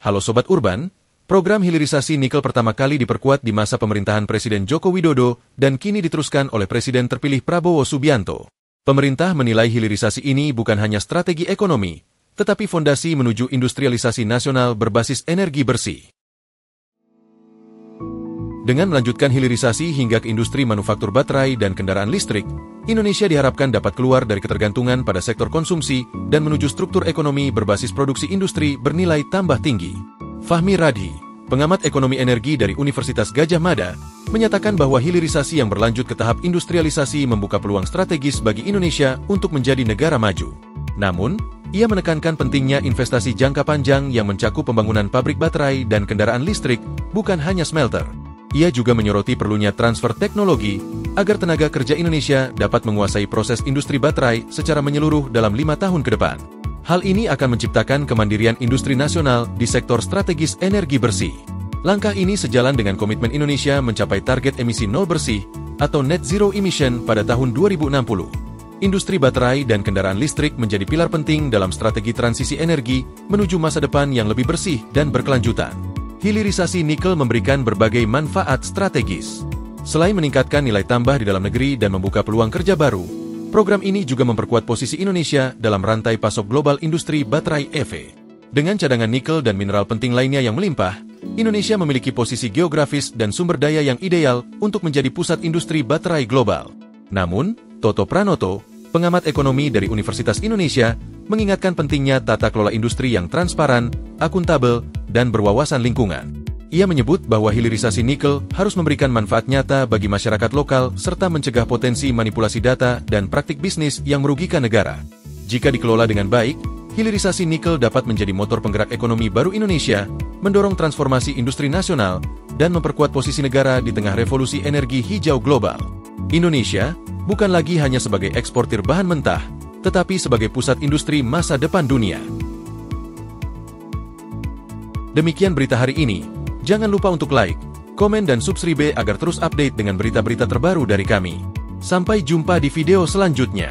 Halo Sobat Urban, program hilirisasi nikel pertama kali diperkuat di masa pemerintahan Presiden Joko Widodo dan kini diteruskan oleh Presiden terpilih Prabowo Subianto. Pemerintah menilai hilirisasi ini bukan hanya strategi ekonomi, tetapi fondasi menuju industrialisasi nasional berbasis energi bersih. Dengan melanjutkan hilirisasi hingga ke industri manufaktur baterai dan kendaraan listrik, Indonesia diharapkan dapat keluar dari ketergantungan pada sektor konsumsi dan menuju struktur ekonomi berbasis produksi industri bernilai tambah tinggi. Fahmi Radhi, pengamat ekonomi energi dari Universitas Gadjah Mada, menyatakan bahwa hilirisasi yang berlanjut ke tahap industrialisasi membuka peluang strategis bagi Indonesia untuk menjadi negara maju. Namun, ia menekankan pentingnya investasi jangka panjang yang mencakup pembangunan pabrik baterai dan kendaraan listrik, bukan hanya smelter. Ia juga menyoroti perlunya transfer teknologi agar tenaga kerja Indonesia dapat menguasai proses industri baterai secara menyeluruh dalam 5 tahun ke depan. Hal ini akan menciptakan kemandirian industri nasional di sektor strategis energi bersih. Langkah ini sejalan dengan komitmen Indonesia mencapai target emisi nol bersih atau net zero emission pada tahun 2060. Industri baterai dan kendaraan listrik menjadi pilar penting dalam strategi transisi energi menuju masa depan yang lebih bersih dan berkelanjutan. Hilirisasi nikel memberikan berbagai manfaat strategis. Selain meningkatkan nilai tambah di dalam negeri dan membuka peluang kerja baru, program ini juga memperkuat posisi Indonesia dalam rantai pasok global industri baterai EV. Dengan cadangan nikel dan mineral penting lainnya yang melimpah, Indonesia memiliki posisi geografis dan sumber daya yang ideal untuk menjadi pusat industri baterai global. Namun, Toto Pranoto, pengamat ekonomi dari Universitas Indonesia, mengingatkan pentingnya tata kelola industri yang transparan, akuntabel, dan berwawasan lingkungan. Ia menyebut bahwa hilirisasi nikel harus memberikan manfaat nyata bagi masyarakat lokal serta mencegah potensi manipulasi data dan praktik bisnis yang merugikan negara. Jika dikelola dengan baik, hilirisasi nikel dapat menjadi motor penggerak ekonomi baru Indonesia, mendorong transformasi industri nasional, dan memperkuat posisi negara di tengah revolusi energi hijau global. Indonesia bukan lagi hanya sebagai eksportir bahan mentah, tetapi sebagai pusat industri masa depan dunia. Demikian berita hari ini. Jangan lupa untuk like, komen dan subscribe agar terus update dengan berita-berita terbaru dari kami. Sampai jumpa di video selanjutnya.